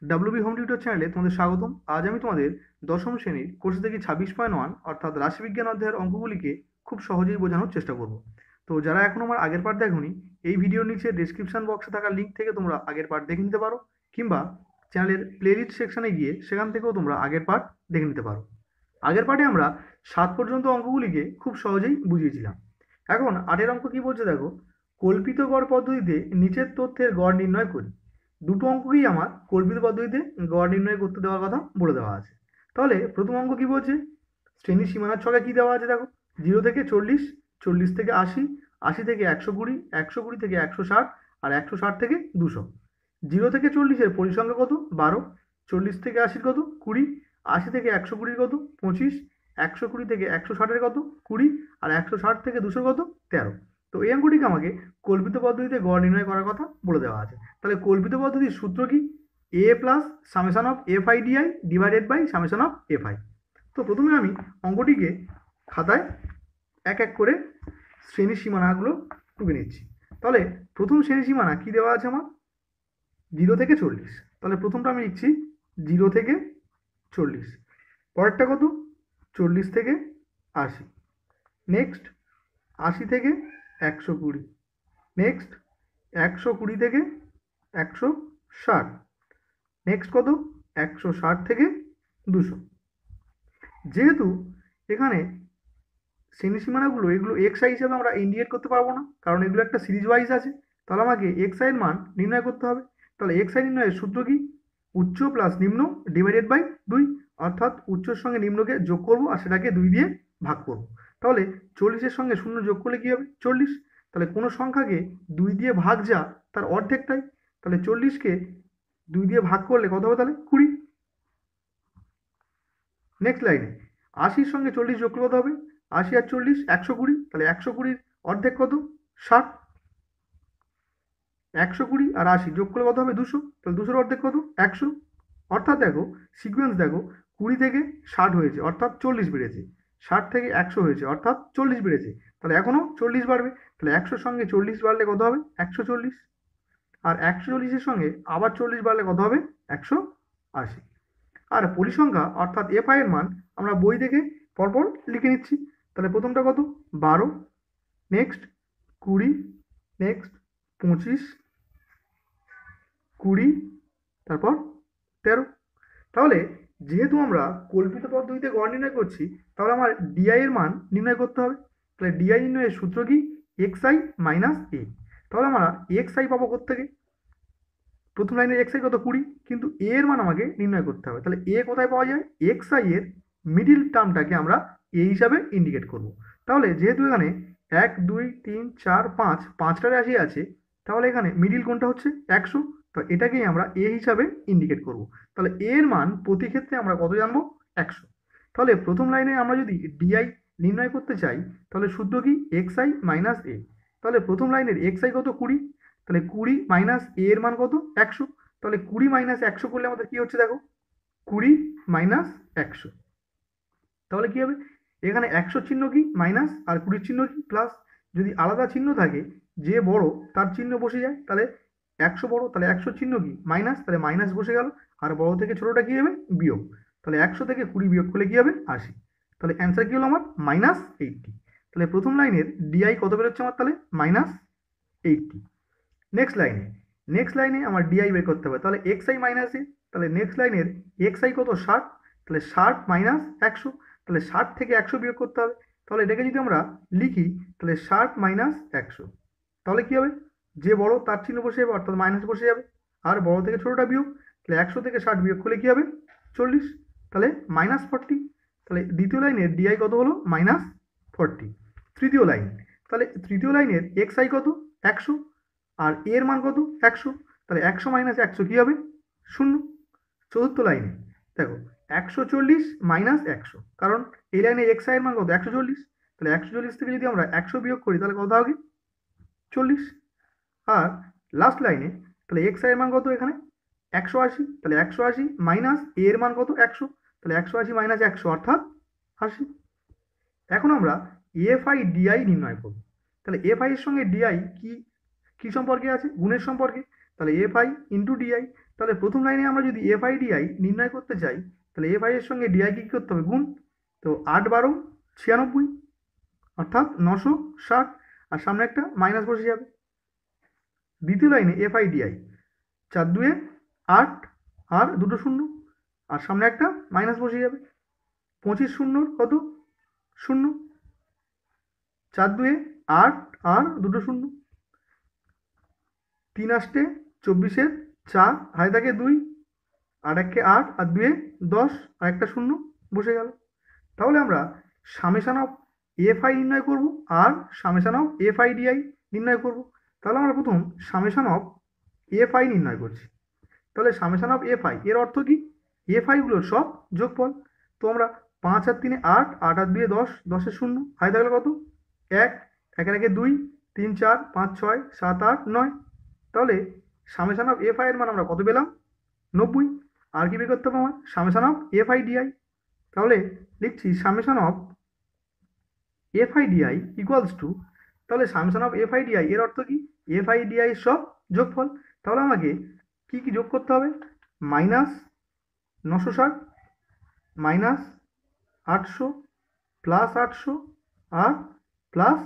WB home tutor চ্যানেলে তোমাদের স্বাগতম। আজ আমি তোমাদের দশম শ্রেণীর কোর্স থেকে 26.1 অর্থাৎ রাশিবিজ্ঞান অধ্যায়ের অঙ্কগুলিকে খুব সহজেই বোঝানোর চেষ্টা করব। তো যারা এখন আমার আগের পার্ট দেখোনি, এই ভিডিওর নিচে ডেসক্রিপশন বক্সে থাকা লিঙ্ক থেকে তোমরা আগের পার্ট দেখে নিতে পারো, কিংবা চ্যানেলের প্লেলিস্ট সেকশনে গিয়ে সেখান থেকেও তোমরা আগের পার্ট দেখে নিতে পারো। আগের পার্টে আমরা 7 পর্যন্ত অঙ্কগুলিকে খুব সহজেই বুঝিয়েছিলাম। এখন 8 অঙ্ক কি বলছে দেখো, কল্পিত গড় পদ্ধতিতে নিচের তথ্যের গড় নির্ণয় করি। দুটো অঙ্ককেই আমার কল্পিত পদ্ধতিতে গড় নির্ণয় করতে দেওয়ার কথা বলে দেওয়া আছে। তাহলে প্রথম অঙ্ক কি বলছে, শ্রেণীর সীমানার ছকে কি দেওয়া আছে দেখো, 0 থেকে 40, 40 থেকে 80, 80 থেকে 120, 120 থেকে 160, আর 160 থেকে 200। 0 থেকে 40-এর পরিসংখ্যা কত? 12। 40 থেকে 80 কত? 20। 80 থেকে 120 কত? 25। 120 থেকে 160 কত? 20। আর 160 থেকে 200 কত? 13। তো এই অঙ্কটিকে আমাকে কল্পিত পদ্ধতিতে গড় নির্ণয় করার কথা বলে দেওয়া আছে। তাহলে কল্পিত পদ্ধতির সূত্র কি? A plus summation of F I DI divided by summation of F I. তো প্রথমে আমি অঙ্কটিকে খাতায় এক এক করে শ্রেণীর সীমানাগুলো টুকে নিচ্ছি। তাহলে প্রথম শ্রেণীর সীমানা কি দেওয়া আছে আমার? 0 থেকে 40। তাহলে প্রথমটা আমি লিখছি 0 থেকে 40। পরেরটা কত? 40 থেকে 80। নেক্সট 80 থেকে 120। নেক্সট 120 থেকে 160। নেক্সট কত? 160 থেকে 200। যেহেতু এখানে শ্রেণী সীমানাগুলো এগুলো এক্স আই হিসাবে আমরা ইন্ডিকেট করতে পারবো না, কারণ এগুলো একটা সিরিজ ওয়াইজ আছে। তাহলে আমাকে এক্স আই এর মান নির্ণয় করতে হবে। তাহলে এক্স আই নির্ণয়ের সূত্র কি? উচ্চ প্লাস নিম্ন ডিভাইডেড বাই 2। অর্থাৎ উচ্চর সঙ্গে নিম্নকে যোগ করবো আর সেটাকে 2 দিয়ে ভাগ করবো। তাহলে 40-এর সঙ্গে 0 যোগ করলে কি হবে? 40। তাহলে কোনো সংখ্যাকে 2 দিয়ে ভাগ যা তার অর্ধেকটাই। তাহলে 40-কে 2 দিয়ে ভাগ করলে কত হবে? তাহলে 20। নেক্সট লাইনে 80-র সঙ্গে 40 যোগ করলে কত হবে? 80 আর 40 120। তাহলে 120-র অর্ধেক কত? 60। 120 আর 80 যোগ করলে কত হবে? 200। তাহলে 200-র অর্ধেক কত? 100। অর্থাৎ দেখো সিকোয়েন্স দেখো, 20 থেকে 60 হয়েছে অর্থাৎ 40 বেড়েছে, 60 থেকে 100 হয়েছে অর্থাৎ 40 বেড়েছে। তাহলে এখনও 40 বাড়বে। তাহলে 100-র সঙ্গে 40 বাড়লে কত হবে? 140। আর 140-এর সঙ্গে আবার 40 বাড়লে কত হবে? 180। আর পরিসংখ্যা অর্থাৎ এফ আই এর মান আমরা বই থেকে পরপর লিখে নিচ্ছি। তাহলে প্রথমটা কত? 12। নেক্সট 20। নেক্সট 25, 20, তারপর 13। তাহলে যেহেতু আমরা কল্পিত পদ্ধতিতে গড় নির্ণয় করছি, তাহলে আমার ডিআই এর মান নির্ণয় করতে হবে। তাহলে ডিআই নির্ণয়ের সূত্র কি? এক্স আই মাইনাস এ। তাহলে আমরা এক্স আই পাবো কোত্থেকে? প্রথম লাইনের এক্স আই কত? 20, কিন্তু এ এর মান আমাকে নির্ণয় করতে হবে। তাহলে এ কোথায় পাওয়া যায়? এক্স আই এর মিডিল টার্মটাকে আমরা এ হিসাবে ইন্ডিকেট করব। তাহলে যেহেতু এখানে 1 2 3 4 5 5টা রাশি আছে, তাহলে এখানে মিডিল কোনটা হচ্ছে? 100। তো এটাকেই আমরা এ হিসাবে ইন্ডিকেট করব। তাহলে এ এর মান প্রতি ক্ষেত্রে আমরা কত জানবো? 100। তাহলে প্রথম লাইনে আমরা যদি ডিআই নির্ণয় করতে চাই, তাহলে সূত্র কি? এক্স আই মাইনাস এ। তাহলে প্রথম লাইনের এক্স আই কত? 20। তাহলে 20 মাইনাস এ এর মান কত? 100। তাহলে 20 মাইনাস 100 করলে আমাদের কি হচ্ছে দেখো, 20 মাইনাস 100। তাহলে কি হবে? এখানে 100 চিহ্ন কি? মাইনাস, আর 20 চিহ্ন কি? প্লাস। যদি আলাদা চিহ্ন থাকে, যে বড় তার চিহ্ন বসে যায়, তাহলে 100 বড়, তাহলে 100 চিহ্ন কি? মাইনাস, তাহলে মাইনাস বসে গেল। আর বড় থেকে ছোটটা কি হবে? বিয়োগ। তাহলে 100 থেকে 20 বিয়োগ করলে কি হবে? 80। তাহলে অ্যান্সার কি হলো আমার? -80। তাহলে প্রথম লাইনের ডিআই কত বেরোচ্ছে আমার? তাহলে -80। নেক্সট লাইনে আমার ডিআই বের করতে হবে। তাহলে এক্স আই মাইনাস এ। তাহলে নেক্সট লাইনের এক্স আই কত? 60। তাহলে 60 মাইনাস 100। তাহলে 60 থেকে 100 বিয়োগ করতে হবে। তাহলে এটাকে যদি আমরা লিখি, তাহলে 60 মাইনাস 100, তাহলে কি হবে? যে বড় তার চিহ্ন বসে যাবে, অর্থাৎ মাইনাস বসে যাবে। আর বড় থেকে ছোটটা বিয়োগ। তাহলে 100 থেকে 60 বিয়োগ করলে কি হবে? 40। তাহলে -40। তাহলে দ্বিতীয় লাইনের ডিআই কত হলো? -40। তৃতীয় লাইন, তাহলে তৃতীয় লাইনের এক্স আই কত? 100। আর এর মান কত? 100। তাহলে 100 মাইনাস 100 কি হবে? 0। চতুর্থ লাইনে দেখো 140 মাইনাস 100, কারণ এই লাইনে এক্স আই এর মান কত? 140। তাহলে 140 থেকে যদি আমরা 100 বিয়োগ করি, তাহলে কত হবে? 40। আর লাস্ট লাইনে তাহলে এক্স আই এর মান কত? এখানে 180। তাহলে 180 মাইনাস এর মান কত? 100। তাহলে 180 মাইনাস 100 অর্থাৎ 80। এখন আমরা এফ আই ডিআই নির্ণয় করব। তাহলে এফ আই এর সঙ্গে ডিআই কি কি সম্পর্কে আছে? গুণের সম্পর্কে। তাহলে এফ আই ইন্টু ডিআই। তাহলে প্রথম লাইনে আমরা যদি এফ আই ডিআই নির্ণয় করতে চাই, তাহলে এফ আই এর সঙ্গে ডিআই কি করতে হবে? গুণ। তো 8 12 96, অর্থাৎ 960, আর সামনে একটা মাইনাস বসে যাবে। দ্বিতীয় লাইনে এফ আই ডিআই 4 2 8 আর দুটো শূন্য, আর সামনে একটা মাইনাস বসে যাবে। 25 শূন্যর কত? 0, 4 2 8 আর দুটো শূন্য, 3 8 24, 4 হাই থাকে 2, 8 1 8 আর 2 10 আর একটা শূন্য বসে গেল। তাহলে আমরা সামেশন অফ এফ আই নির্ণয় করব আর summation of F I DI নির্ণয় করব। তাহলে আমরা প্রথম সামেশন অফ এফ আই নির্ণয় করছি। তাহলে সামেশন অফ এফ আই এর অর্থ কি? এফ আইগুলোর সব যোগফল। তো আমরা 5 আর 3 8, 8 আর 2 10, 10 শূন্য, হাই থাকলে কত? 1 1 1 2 3 4 5 6 7 8 9। তাহলে সামেশন অফ এফ আই এর মান আমরা কত পেলাম? 90। আর কি বের করতে হবে আমার? Summation of F I DI. তাহলে লিখছি summation of F I DI equals to, তাহলে summation of F I DI এর অর্থ কি? এফ আই ডিআই সব যোগফল। তাহলে আমাকে কি কি যোগ করতে হবে? মাইনাস 960 মাইনাস 800 প্লাস 800 আর প্লাস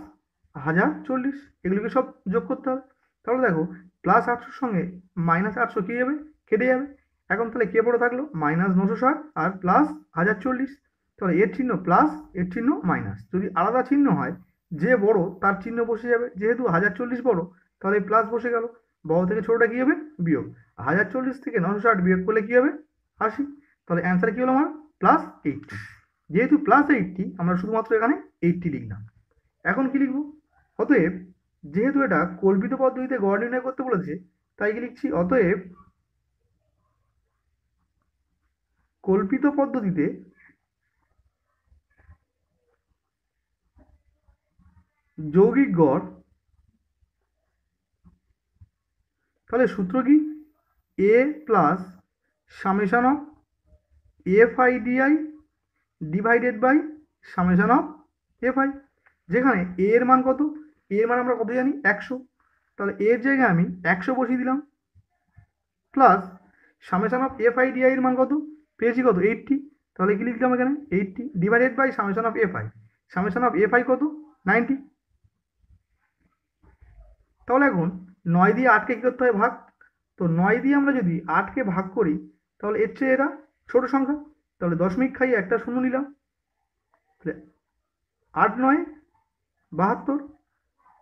1040, এগুলোকে সব যোগ করতে হবে। তাহলে দেখো প্লাস 800 সঙ্গে মাইনাস 800 কী যাবে? কেটে যাবে। এখন তাহলে কে পড়ে থাকলো? মাইনাস 960 আর প্লাস 1040। তাহলে এর চিহ্ন প্লাস, এর চিহ্ন মাইনাস। যদি আলাদা চিহ্ন হয়, যে বড় তার চিহ্ন বসে যাবে। যেহেতু 1040 বড়, তাহলে প্লাস বসে গেল। বড় থেকে ছোটটা কী হবে? বিয়োগ। 1040 থেকে 960 বিয়োগ করলে কী হবে? 80। তাহলে অ্যান্সার কী হলো আমার? প্লাস 80। যেহেতু প্লাস 80, আমরা শুধুমাত্র এখানে 80 লিখলাম। এখন কি লিখব? অতএব যেহেতু এটা কল্পিত পদ্ধতিতে গড় নির্ণয় করতে বলেছে, তাই কি লিখছি? অতএব কল্পিত পদ্ধতিতে যৌগিক গড়, তাহলে সূত্র কি? A plus summation of F I DI divided by summation of F I. যেখানে এ এর মান কত? এ এর মান আমরা কত জানি? 100। তাহলে এর জায়গায় আমি 100 বসিয়ে দিলাম, plus summation of F I DI এর মান কত পেয়েছি? কত? 80। তাহলে কি লিখলাম এখানে? 80 divided by summation of F i. Summation of F i কত? 90। তাহলে এখন 9 দিয়ে 8কে কী করতে হয়? ভাগ। তো 9 দিয়ে আমরা যদি 8কে ভাগ করি, তাহলে এর চেয়ে এরা ছোট সংখ্যা। তাহলে দশমিক খাইয়ে একটা শূন্য নিলাম। তাহলে 8 9 72,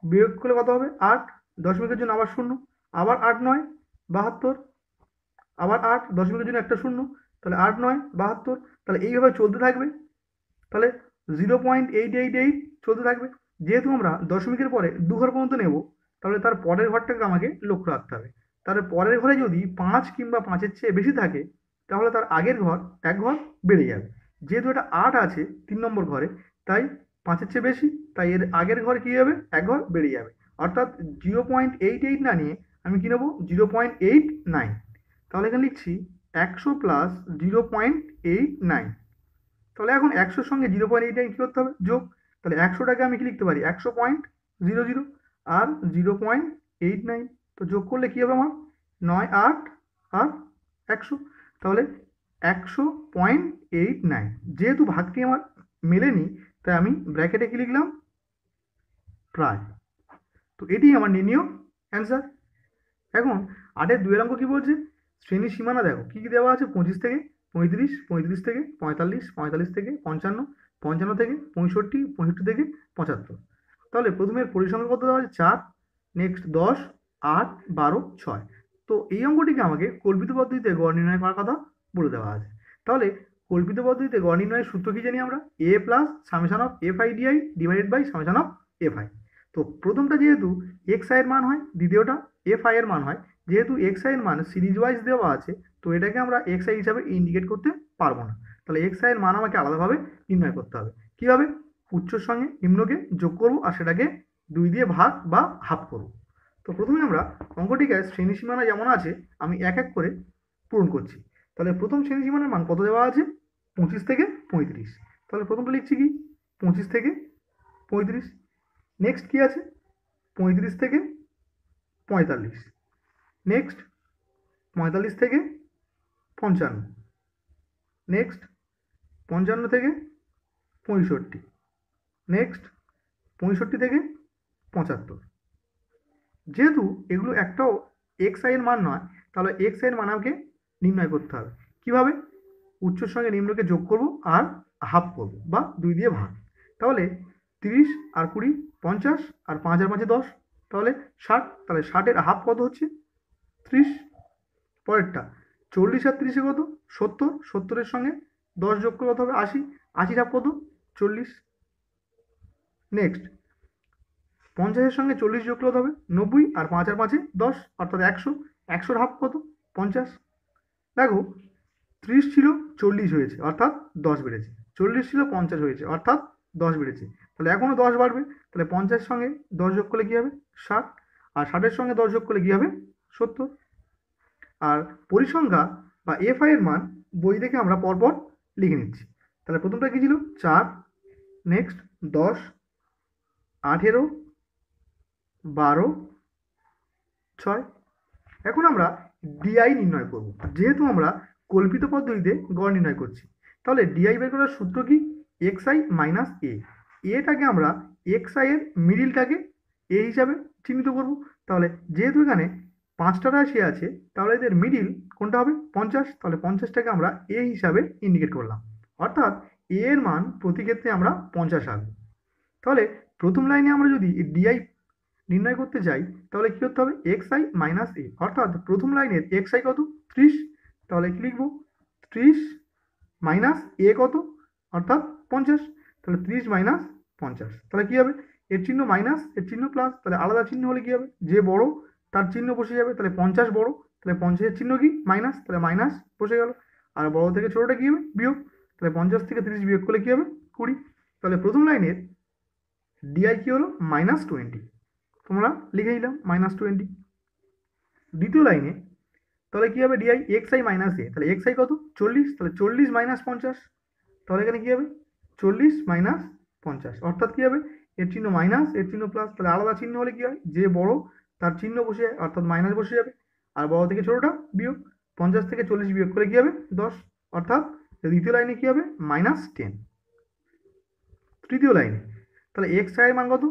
বিয়োগ করলে কত হবে? 8, দশমিকের জন্য আবার শূন্য, আবার 8 9 72, আবার 8, দশমিকের জন্য একটা শূন্য, তাহলে 8 9 72। তাহলে এইভাবে চলতে থাকবে। তাহলে 0.888 চলতে থাকবে। যেহেতু আমরা দশমিকের পরে 2 ঘর পর্যন্ত নেব, তাহলে তার পরের ঘরটাকে আমাকে লক্ষ্য রাখতে হবে। তার পরের ঘরে যদি 5 কিংবা 5-এর চেয়ে বেশি থাকে, তাহলে তার আগের ঘর 1 ঘর বেড়ে যাবে। যেহেতু এটা 8 আছে 3 নম্বর ঘরে, তাই 5-এর চেয়ে বেশি, তাই এর আগের ঘর কী হবে? 1 ঘর বেড়ে যাবে। অর্থাৎ 0.88 না নিয়ে আমি কী নেব? 0.89। তাহলে এখানে লিখছি 100 প্লাস 0.89। তাহলে এখন 100-র সঙ্গে 0.89 কী করতে হবে? যোগ। তাহলে 100টাকে আমি কি লিখতে পারি? 100.00 আর 0.89। তো যোগ করলে কী হবে আমার? 9 8 আর 100। তাহলে 100.89। যেহেতু ভাগটি আমার মেলেনি, তাই আমি ব্র্যাকেটে কি লিখলাম? প্রায়। তো এটি আমার নির্ণীয় অ্যান্সার। এখন 8-এর 2 অঙ্ক কী বলছে? শ্রেণীর সীমানা দেখো কী কী দেওয়া আছে? 25 থেকে 35, 35 থেকে 45, 45 থেকে 55, 55 থেকে 65, 65 থেকে 75। তাহলে প্রথমে পরিসংখ্যান কত দেওয়া আছে? 4, নেক্সট 10, 8, 12, 6। তো এই অঙ্কটিকে আমাকে কল্পিত পদ্ধতিতে গড় নির্ণয় করার কথা বলে দেওয়া আছে। তাহলে কল্পিত পদ্ধতিতে গড় নির্ণয়ের সূত্র কী জানি আমরা? A plus summation of F I DI divided by summation of F I. তো প্রথমটা যেহেতু এক্স আই এর মান হয়, দ্বিতীয়টা এফ আই এর মান হয়। যেহেতু এক্স আই এর মান সিরিজ ওয়াইজ দেওয়া আছে, তো এটাকে আমরা এক্স আই হিসাবে ইন্ডিকেট করতে পারবো না। তাহলে এক্স আই এর মান আমাকে আলাদাভাবে নির্ণয় করতে হবে। কীভাবে? উচ্চর সঙ্গে নিম্নকে যোগ করবো আর সেটাকে 2 দিয়ে ভাগ বা হাফ করবো। তো প্রথমে আমরা অঙ্কটিকে শ্রেণী সীমানা যেমন আছে আমি এক এক করে পূরণ করছি। তাহলে প্রথম শ্রেণী সীমানার মান কত দেওয়া আছে? 25 থেকে 35। তাহলে প্রথমটা লিখছি কি? 25 থেকে 35। নেক্সট কি আছে? 35 থেকে 45। নেক্সট 45 থেকে 55, নেক্সট 55 থেকে 65, নেক্সট 65 থেকে 75। যেহেতু এগুলো একটাও এক্স আই এর মান নয়, তাহলে এক্স আই এর মান আমাকে নির্ণয় করতে হবে। কিভাবে? উচ্চর সঙ্গে নিম্নকে যোগ করব আর হাফ করব বা 2 দিয়ে ভাগ। তাহলে 30 আর 20 50 আর 5 আর 5 10, তাহলে 60। তাহলে 60-এর হাফ কত হচ্ছে? 30। পরেরটা 40 আর 30-এ কত? 70। 70-এর সঙ্গে 10 যোগ করে কত হবে? 80। 80-র হাফ কত? 40। নেক্সট 50-এর সঙ্গে 40 যোগ করলে কত হবে? 90। আর 5 আর 5-এ 10, অর্থাৎ 100। 100-র হাফ কত? 50। দেখো 30 ছিল 40 হয়েছে, অর্থাৎ 10 বেড়েছে। 40 ছিল 50 হয়েছে, অর্থাৎ 10 বেড়েছে। তাহলে এখনও 10 বাড়বে। তাহলে 50-এর সঙ্গে 10 যোগ করলে কী হবে? 60। আর 60-এর সঙ্গে 10 যোগ করলে কী হবে? 70। আর পরিসংখ্যা বা এফআই এর মান বই থেকে আমরা পরপর লিখে নিচ্ছি। তাহলে প্রথমটা কী ছিল? 4, নেক্সট 10, 18, 12, 6। এখন আমরা ডিআই নির্ণয় করব। যেহেতু আমরা কল্পিত পদ্ধতিতে গড় নির্ণয় করছি, তাহলে ডিআই বের করার সূত্র কি? এক্স আই মাইনাস এ। এটাকে আমরা এক্স আই এর মিডিলটাকে এ হিসাবে চিহ্নিত করব। তাহলে যেহেতু এখানে 5টা রাশি আছে, তাহলে এদের মিডিল কোনটা হবে? 50। তাহলে 50টাকে আমরা এ হিসাবে ইন্ডিকেট করলাম, অর্থাৎ এ এর মান প্রতি ক্ষেত্রে আমরা 50 আনবো। তাহলে প্রথম লাইনে আমরা যদি ডিআই নির্ণয় করতে চাই, তাহলে কি করতে হবে? এক্স আই মাইনাস এ, অর্থাৎ প্রথম লাইনের এক্স আই কত? 30। তাহলে কি লিখবো? 30 মাইনাস এ কত? অর্থাৎ 50। তাহলে 30 মাইনাস 50। তাহলে কি হবে? এর চিহ্ন মাইনাস, এর চিহ্ন প্লাস। তাহলে আলাদা চিহ্ন হলে কি হবে? যে বড় তার চিহ্ন বসে যাবে। তাহলে 50 বড়, তাহলে 50-এর চিহ্ন কি? মাইনাস। তাহলে মাইনাস বসে গেল। আর বড় থেকে ছোটটা কি হবে? বিয়োগ। তাহলে 50 থেকে 30 বিয়োগ করলে কি হবে? 20। তাহলে প্রথম লাইনের ডিআই কি হলো? -20। তোমরা লিখে নিলাম -20। দ্বিতীয় লাইনে তাহলে কি হবে? ডিআই এক্স আই মাইনাস এ। তাহলে এক্স আই কত? 40। তাহলে 40 মাইনাস 50। তাহলে এখানে কি হবে? 40 মাইনাস 50, অর্থাৎ কি হবে? এর চিহ্ন মাইনাস, এর চিহ্ন প্লাস। তাহলে আলাদা চিহ্ন হলে কি হয়? যে বড় তার চিহ্ন বসে যায়, অর্থাৎ মাইনাস বসে যাবে। আর বড় থেকে ছোটটা বিয়োগ। 50 থেকে 40 বিয়োগ করে কি হবে? 10, অর্থাৎ দ্বিতীয় লাইনে কি হবে? -10। তৃতীয় লাইনে তাহলে এক্স আই এর মান কত?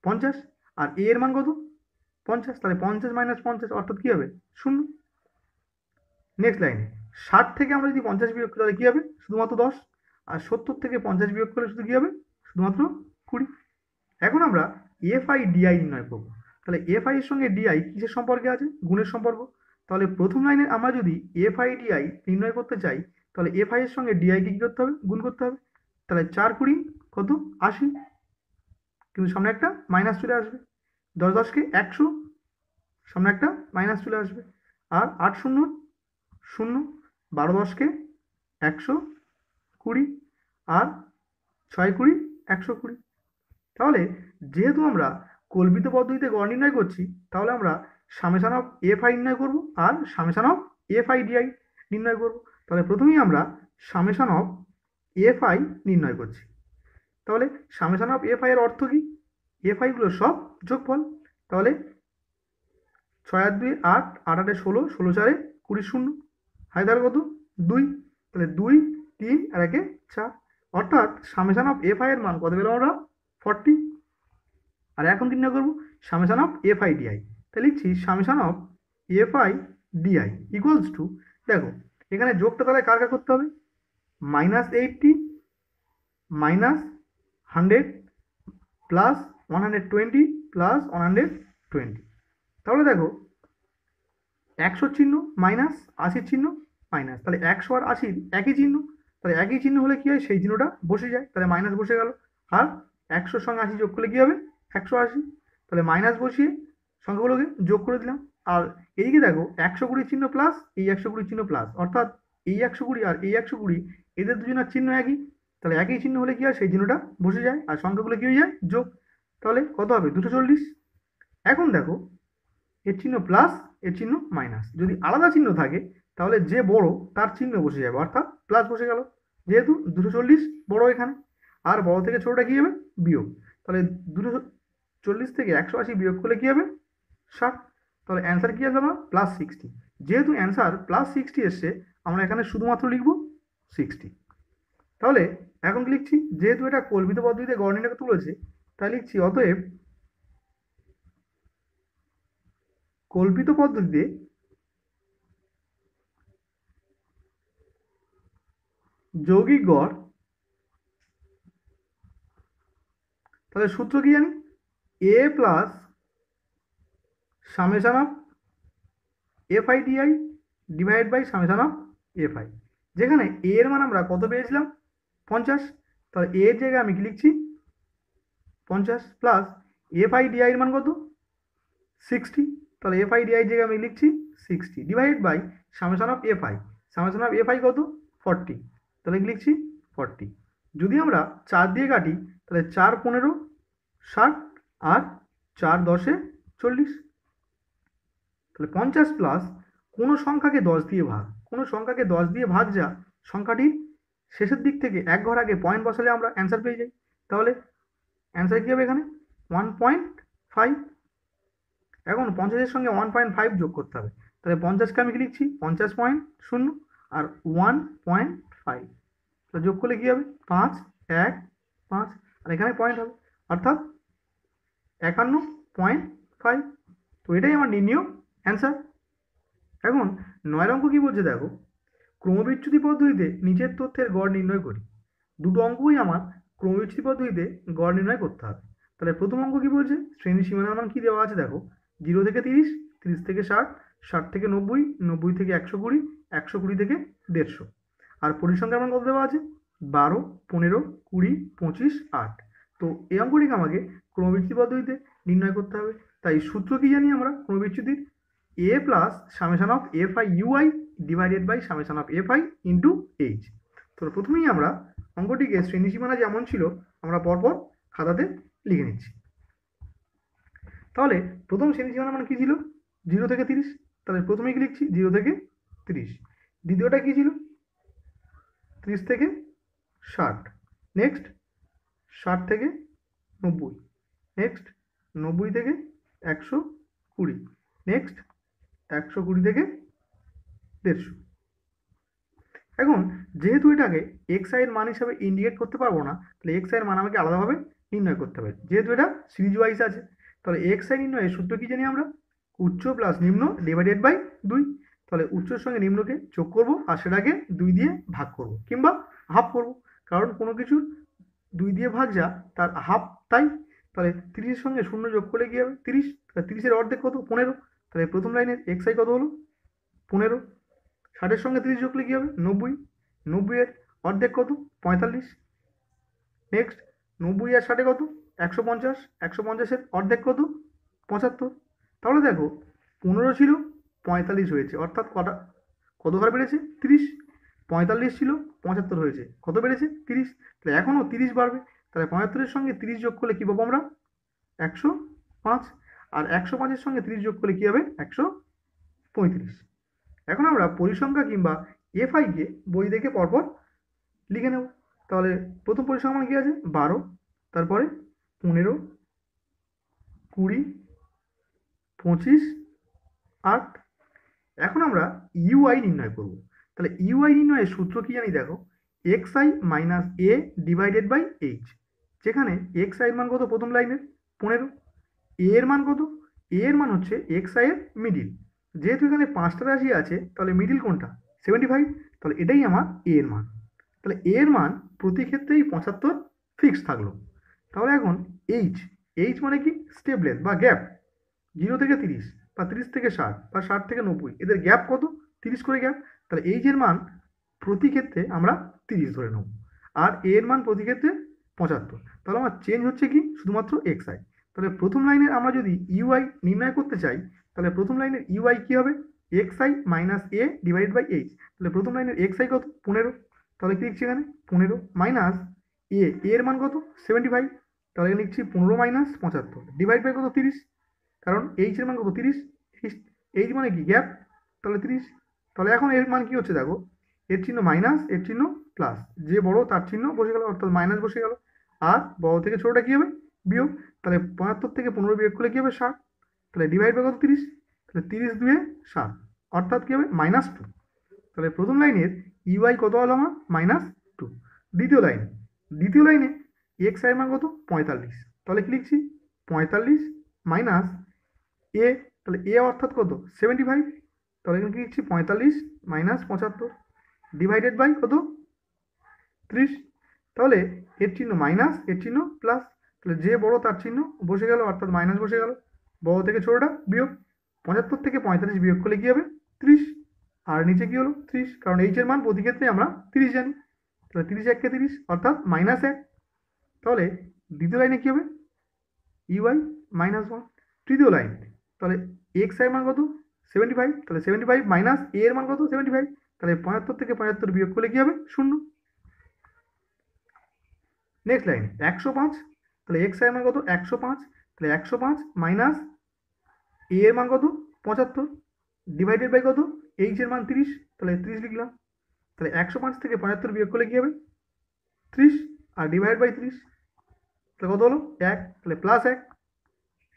50। আর এ এর মান কত? 50। তাহলে 50 মাইনাস 50, অর্থাৎ কি হবে? 0। নেক্সট লাইনে 60 থেকে আমরা যদি 50 বিয়োগ করি, তাহলে কি হবে? শুধুমাত্র 10। আর 70 থেকে 50 বিয়োগ করলে শুধু কি হবে? শুধুমাত্র 20। এখন আমরা এফ আই ডিআই নির্ণয় করবো। তাহলে এফ আই এর সঙ্গে ডিআই কিসের সম্পর্কে আছে? গুণের সম্পর্ক। তাহলে প্রথম লাইনে আমরা যদি এফ আই ডিআই নির্ণয় করতে চাই, তাহলে এফ আই এর সঙ্গে ডিআই কে কি করতে হবে? গুণ করতে হবে। তাহলে 4 20 কত? 80। কিন্তু সামনে একটা মাইনাস চলে আসবে। 10 10-কে 100, সামনে একটা মাইনাস চলে আসবে। আর 8 0 0, 12 10-কে 120, আর 6 20 120। তাহলে যেহেতু আমরা কল্পিত পদ্ধতিতে গড় নির্ণয় করছি, তাহলে আমরা সামেশন অফ এফ আই নির্ণয় করব আর summation of F I DI নির্ণয় করব। তাহলে প্রথমেই আমরা সামেশন অফ এফ আই নির্ণয় করছি। তাহলে সামেশন অফ এফ আই এর অর্থ কি? এফ আইগুলো সব যোগফল। তাহলে 6 আর 2 8, 8 8 16, 16 4 20 0, হাই তাহলে কত? 2। তাহলে 2 3 আর 1 4, অর্থাৎ সামেশন অফ এফ আই এর মান কত পেলাম আমরা? 40। আর এখন কি নির্ণয় করবো? Summation of F I DI. তাহলে লিখছি summation of F I DI equals to, দেখো এখানে যোগটা তাহলে কার কার করতে হবে? -80 মাইনাস 100 প্লাস 120 প্লাস 120। তাহলে দেখো 100 চিহ্ন মাইনাস, 80 চিহ্ন মাইনাস। তাহলে 100 আর 80 একই চিহ্ন। তাহলে একই চিহ্ন হলে কি হয়? সেই চিহ্নটা বসে যায়, তাহলে মাইনাস বসে গেল। আর 100-র সঙ্গে 80 যোগ করলে কি হবে? 180। তাহলে মাইনাস বসিয়ে সংখ্যাগুলোকে যোগ করে দিলাম। আর এইদিকে দেখো 120 চিহ্ন প্লাস, এই 120 চিহ্ন প্লাস, অর্থাৎ এই 120 আর এই 120 এদের দুজনের চিহ্ন একই। তাহলে একই চিহ্ন হলে কি হয়? সেই চিহ্নটা বসে যায় আর সংখ্যাগুলো কি হয়ে যায়? যোগ। তাহলে কত হবে? 240। এখন দেখো এর চিহ্ন প্লাস, এর চিহ্ন মাইনাস। যদি আলাদা চিহ্ন থাকে, তাহলে যে বড় তার চিহ্ন বসে যাবে, অর্থাৎ প্লাস বসে গেল। যেহেতু 240 বড় এখানে, আর বড় থেকে ছোটটা কি হবে? বিয়োগ। তাহলে 240 থেকে 180 বিয়োগ করলে কি হবে? 60। তাহলে অ্যান্সার কি আসবে আমার? +60। যেহেতু অ্যান্সার +60 এসছে, আমরা এখানে শুধুমাত্র লিখব 60। তাহলে এখন কি লিখছি, যেহেতু এটা কল্পিত পদ্ধতিতে গড় নির্ণয় করতে বলেছে, তাই লিখছি অতএব কল্পিত পদ্ধতিতে যৌগিক গড়, তাহলে সূত্র কি জানি, a plus summation of fi di divide by summation of fi, যেখানে a এর মান আমরা কত পেয়েছিলাম 50, তাহলে a এর জায়গায় আমি কি লিখছি 50 প্লাস fi di এর মান কত 60, তাহলে fi di এর জায়গায় আমি লিখছি 60 divide by summation of fi, summation of fi কত 40, তাহলে লিখছি 40। যদি আমরা 4 দিয়ে কাটি তাহলে 4 15 60 আর 4 10 40, তাহলে 50 প্লাস কোনো সংখ্যাকে 10 দিয়ে ভাগ, কোনো সংখ্যাকে 10 দিয়ে ভাগ যা সংখ্যাটির শেষের দিক থেকে এক ঘর আগে পয়েন্ট বসালে আমরা অ্যান্সার পেয়ে যাই, তাহলে অ্যান্সার কী হবে এখানে 1.5। এখন 50-এর সঙ্গে 1.5 যোগ করতে হবে, তাহলে 50কে আমি কি লিখছি 50.0 আর 1.5, তাহলে যোগ করলে কী হবে 5 1 5, আর এখানে পয়েন্ট হবে অর্থাৎ 51.5। তো এটাই আমার নির্ণীয় অ্যান্সার। এখন 9 অঙ্ক কি বলছে দেখো, ক্রমবিচ্যুতি পদ্ধতিতে নিচের তথ্যের গড় নির্ণয় করি। দুটো অঙ্কই আমার ক্রমবিচ্যুতি পদ্ধতিতে গড় নির্ণয় করতে হবে। তাহলে প্রথম অঙ্ক কি বলছে, শ্রেণী সীমানার মান কি দেওয়া আছে দেখো, 0 থেকে 30, 30 থেকে 60, 60 থেকে 90, 90 থেকে 120, 120 থেকে 150, আর পরিসংখ্যার মান কত দেওয়া আছে 12, 15, 20, 25, 8। তো এই অঙ্কটিকে আমাকে ক্রমবিচ্যুতি পদ্ধতিতে নির্ণয় করতে হবে। তাই সূত্র কি জানি আমরা ক্রমবিচ্যুতির, a plus summation of fi ui divided by summation of fi into h। তো প্রথমেই আমরা অঙ্কটিকে শ্রেণী সীমানা যেমন ছিল আমরা পরপর খাতাতে লিখে নিচ্ছি। তাহলে প্রথম শ্রেণী সীমানা মান কি ছিল 0 থেকে 30, তাহলে প্রথমেই কি লিখছি 0 থেকে 30। দ্বিতীয়টা কি ছিল 30 থেকে 60, নেক্সট 60 থেকে 90, নেক্সট 90 থেকে 120, নেক্সট 120 থেকে 150। এখন যেহেতু এটাকে xi এর মান হিসাবে ইন্ডিকেট করতে পারবো না, তাহলে xi এর মান আমাকে আলাদাভাবে নির্ণয় করতে হবে, যেহেতু এটা সিরিজ ওয়াইজ আছে। তাহলে xi নির্ণয়ের সূত্র কি জানি আমরা, উচ্চ প্লাস নিম্ন ডিভাইডেড বাই 2। তাহলে উচ্চের সঙ্গে নিম্নকে যোগ করব আর সেটাকে 2 দিয়ে ভাগ করব কিংবা হাফ করব, কারণ কোনো কিছুর 2 দিয়ে ভাগ যা তার হাফ তাই। তাহলে 30-এর সঙ্গে 0 যোগ করলে কি হবে 30, তাহলে 30-এর অর্ধেক কত 15, তাহলে প্রথম লাইনের xi কত হলো 15, 60-এর সঙ্গে 30 যোগ করলে কি হবে 90, 90-এর অর্ধেক কত 45, নেক্সট 90 আর 60 কত 150, 150-এর অর্ধেক কত 75। তাহলে দেখো 15 ছিল 45 হয়েছে, অর্থাৎ কত ঘর বেড়েছে 30, 45 ছিল 75 হয়েছে, কত বেড়েছে 30, তাহলে এখনও 30 বাড়বে। তাহলে 75-এর সঙ্গে 30 যোগ করলে কী পাবো আমরা 105, আর 105-এর সঙ্গে 30 যোগ করলে কী হবে 135। এখন আমরা পরিসংখ্যা কিংবা fi-কে বই দেখে পরপর লিখে নেব। তাহলে প্রথম পরিসংখ্যা মান কী আছে 12, তারপরে 15, 20, 25, 8। এখন আমরা ইউআই নির্ণয় করব। তাহলে ইউআই নির্ণয়ের সূত্র কি জানি দেখো, xi minus a divided by h, যেখানে xi এর মান কত প্রথম লাইনের 15, a এর মান কত, a এর মান হচ্ছে xi এর মিডিল, যেহেতু এখানে 5টা রাশি আছে তাহলে মিডিল কোনটা 75, তাহলে এটাই আমার a এর মান। তাহলে a এর মান প্রতি ক্ষেত্রেই 75 ফিক্স থাকলো। তাহলে এখন h মানে কি স্টেপ লেন্থ বা গ্যাপ, 0 থেকে 30 বা 30 থেকে 60 বা 60 থেকে 90, এদের গ্যাপ কত 30 করে গ্যাপ, তাহলে h এর মান প্রতি ক্ষেত্রে আমরা 30 ধরে নেব, আর a এর মান প্রতি ক্ষেত্রে 75। তাহলে আমার চেঞ্জ হচ্ছে কি শুধুমাত্র xi। তাহলে প্রথম লাইনের আমরা যদি ইউআই নির্ণয় করতে চাই, তাহলে প্রথম লাইনের ইউআই কি হবে xi minus a divide by h। তাহলে প্রথম লাইনের xi কত 15, তাহলে কি লিখছি এখানে 15 মাইনাস a এর মান কত 75, তাহলে লিখছি 15 মাইনাস 75 ডিভাইড বাই কত 30, কারণ h এর মান কত 30, h মানে কি গ্যাপ, তাহলে 30। তাহলে এখন এর মান কি হচ্ছে দেখো, এর চিহ্ন মাইনাস এর চিহ্ন প্লাস, যে বড় তার চিহ্ন বসে গেল অর্থাৎ মাইনাস বসে গেল, আর বড় থেকে ছোটটা কি হবে বিয়োগ, তাহলে 75 থেকে 15 বিয়োগ করলে কি হবে 60, তাহলে ডিভাইড বাই কত 30, তাহলে 30 2 60, অর্থাৎ কী হবে -2। তাহলে প্রথম লাইনের ইউআই কত হলো আমার -2। দ্বিতীয় লাইনে এক্স আই মান কত 45। তাহলে কি লিখছি 45 মাইনাস এ, তাহলে এ অর্থাৎ কত 75। তাহলে এখানে কি লিখছি 45 মাইনাস 75 ডিভাইডেড বাই কত 30। তাহলে এর চিহ্ন মাইনাস, এর চিহ্ন প্লাস, তাহলে যে বড় তার চিহ্ন বসে গেল, অর্থাৎ মাইনাস বসে গেল। বড় থেকে ছোটটা বিয়োগ, 75 থেকে 45 বিয়োগ করলে কি হবে 30। আর নিচে কি হলো 30, কারণ এইচ এর মান প্রতি ক্ষেত্রে আমরা 30 জানি। তাহলে 30 1 30 অর্থাৎ -1। তাহলে দ্বিতীয় লাইনে কি হবে ইউআই -1। তৃতীয় লাইন, তাহলে এক্স এর মান কত 75। তাহলে 75 মাইনাস এ এর মান কত 75। তাহলে 75 থেকে 75 বিয়োগ করলে কি হবে 0। Next line 105। তাহলে এক্স এর মান কত 105। তাহলে 105 মাইনাস এ এর মান কত 75 ডিভাইডেড বাই কত এইচ এর মান 30। তাহলে 30 লিখলাম। তাহলে 105 থেকে 75 বিয়োগ করলে কি হবে 30 আর ডিভাইড বাই 30। তাহলে কত হলো 1। তাহলে +1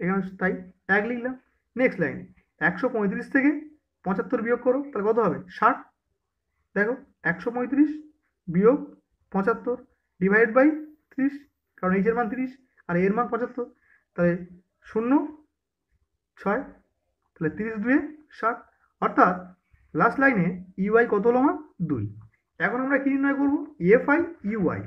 এখানে তাই 1 লিখলাম। নেক্সট লাইন 135 থেকে 75 বিয়োগ করো, তাহলে কত হবে 60। দেখো 135 বিয়োগ 75 ডিভাইড বাই 30, কারণ এইচ এর মান 30 আর এর মান 75। তাহলে 0 6, তাহলে 30 2 60। অর্থাৎ লাস্ট লাইনে ইউআই কত হলো আমার 2। এখন আমরা কি নির্ণয় করব এফ আই ইউআই।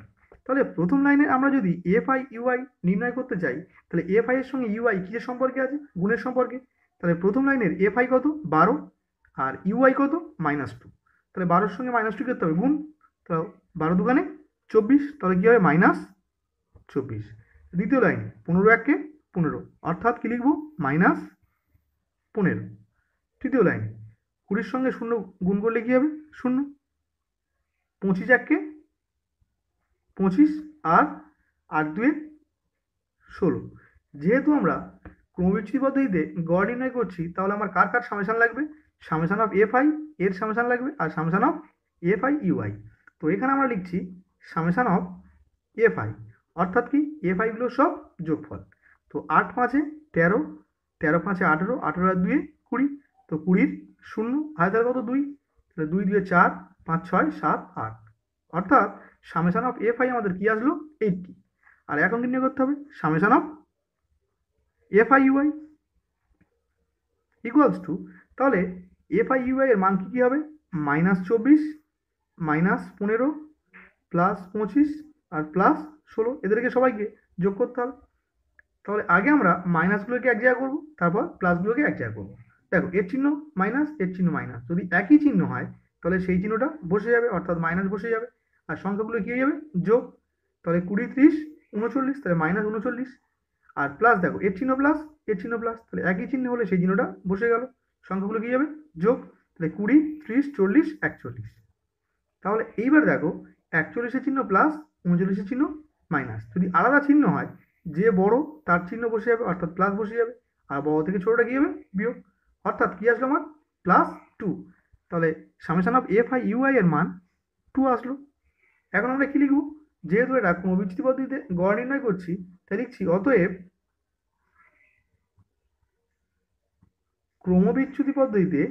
তাহলে প্রথম লাইনে আমরা যদি এফ আই ইউআই নির্ণয় করতে চাই, তাহলে এফ আই এর সঙ্গে ইউআই কিসের সম্পর্কে আছে গুণের সম্পর্কে। তাহলে প্রথম লাইনের এফ আই কত 12 আর ইউআই কত -2। তাহলে 12-র সঙ্গে -2 করতে হবে গুণ, তাহলে 12 দুগুণে 24। তাহলে কী হবে -24। দ্বিতীয় লাইন 15 1 15, অর্থাৎ কি লিখবো -15। তৃতীয় লাইন 20-র সঙ্গে 0 গুণ করলে কি হবে 0। 25 1 25 আর 8 2 16। যেহেতু আমরা ক্রমবিচ্যুতি পদ্ধতিতে গড় নির্ণয় করছি, তাহলে আমার কার কার সামেশান লাগবে, সামেশান অফ এফ আই এর সামেশান লাগবে আর summation of F I UI. তো এখানে আমরা লিখছি সামেশান অফ এফ আই, অর্থাৎ কি এফ আইগুলো সব যোগফল। তো 8 5 13, 13 5 18, 18 আর 2 20। তো 20 0 হাজার কত 2, তাহলে 2 2 4 5 6 7 8। অর্থাৎ সামেশান অফ এফ আই আমাদের কি আসলো 80। আর এখন নির্ণয় করতে হবে summation of F I u i equals to, তাহলে এফ আই ইউআই এর মান কি হবে -24 -15 +25 আর +16, এদেরকে সবাইকে যোগ করতে হবে। তাহলে আগে আমরা মাইনাসগুলোকে এক জায়গা করবো, তারপর প্লাসগুলোকে এক জায়গা করবো। দেখো এর চিহ্ন মাইনাস, এর চিহ্ন মাইনাস, যদি একই চিহ্ন হয় তাহলে সেই চিহ্নটা বসে যাবে, অর্থাৎ মাইনাস বসে যাবে। আর সংখ্যাগুলো কি হয়ে যাবে যোগ। তাহলে 20 30 39, তাহলে -39। আর প্লাস দেখো এর চিহ্ন প্লাস, এর চিহ্ন প্লাস, তাহলে একই চিহ্ন হলে সেই চিহ্নটা বসে গেল। সংখ্যাগুলো কি যাবে যোগ। তাহলে 20 30 40 41। তাহলে এইবার দেখো 41-এর চিহ্ন প্লাস, 39-এর চিহ্ন মাইনাস। যদি আলাদা চিহ্ন হয়, যে বড় তার চিহ্ন বসে যাবে, অর্থাৎ প্লাস বসে যাবে। আর বড় থেকে ছোটটা কি হবে বিয়োগ, অর্থাৎ কি আসলো আমার +2। তাহলে summation of F I u i এর মান 2 আসলো। এখন আমরা কি লিখবো, যেহেতু এটা ক্রমবিচ্যুতি পদ্ধতিতে গড় নির্ণয় করছি, তাই লিখছি অতএব ক্রমবিচ্যুতি পদ্ধতিতে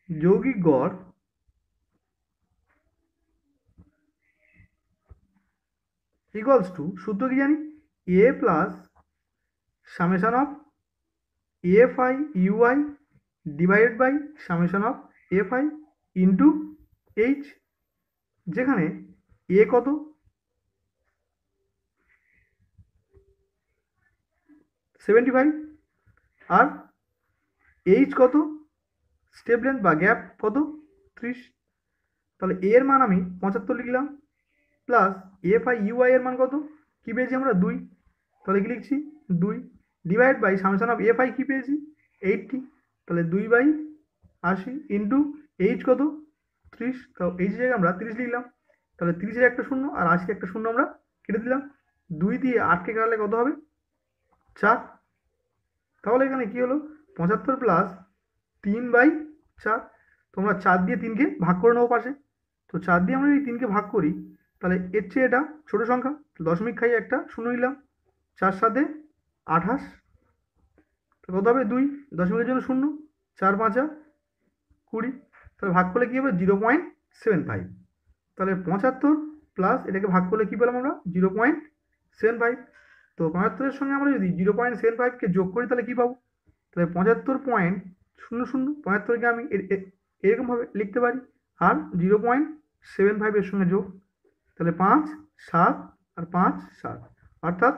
যৌগিক গড় ইকুয়ালস টু, সূত্র কি জানি A plus summation of F I UI divided by summation of F I into H, যেখানে এ কত 75 আর এইচ কত স্টেপ লেন্থ বা গ্যাপ কত 30। তাহলে এ এর মান আমি 75 লিখলাম, প্লাস এফ আই ইউআই এর মান কত কি পেয়েছি আমরা 2। তাহলে কি লিখছি 2 divide by summation of F i কি পেয়েছি 80। তাহলে 2/80 ইন্টু এইচ কত 30। তো এইচ জায়গায় আমরা 30 লিখলাম। তাহলে 30-এর একটা শূন্য আর 80 একটা শূন্য আমরা কেটে দিলাম। 2 দিয়ে 8কে কাটলে কত হবে 4। তাহলে এখানে কি হলো 75 প্লাস 3/4। তোমরা 4 দিয়ে 3কে ভাগ করে নেবো পাশে। তো 4 দিয়ে আমরা যদি 3কে ভাগ করি, তাহলে এর চেয়ে এটা ছোট সংখ্যা, তো দশমিক খাই একটা শূন্য নিলাম, 4 7 28, কত হবে 2, দশমিকের জন্য শূন্য, 4 5 20, তাহলে ভাগ করলে কী হবে 0.75। তাহলে 75 প্লাস এটাকে ভাগ করলে কী পেলাম আমরা 0.75। তো 75-এর সঙ্গে আমরা যদি 0.75কে যোগ করি তাহলে কী পাবো, তাহলে 75.00, 75কে আমি এরকমভাবে লিখতে পারি, আর 0.75 এর সঙ্গে যোগ, তাহলে 5 7 আর 5 7, অর্থাৎ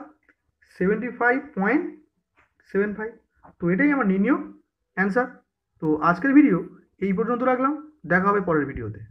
75.75। তো এটাই আমার নির্ণয় অ্যান্সার। তো আজকের ভিডিও এই পর্যন্ত রাখলাম, দেখা হবে পরের ভিডিওতে।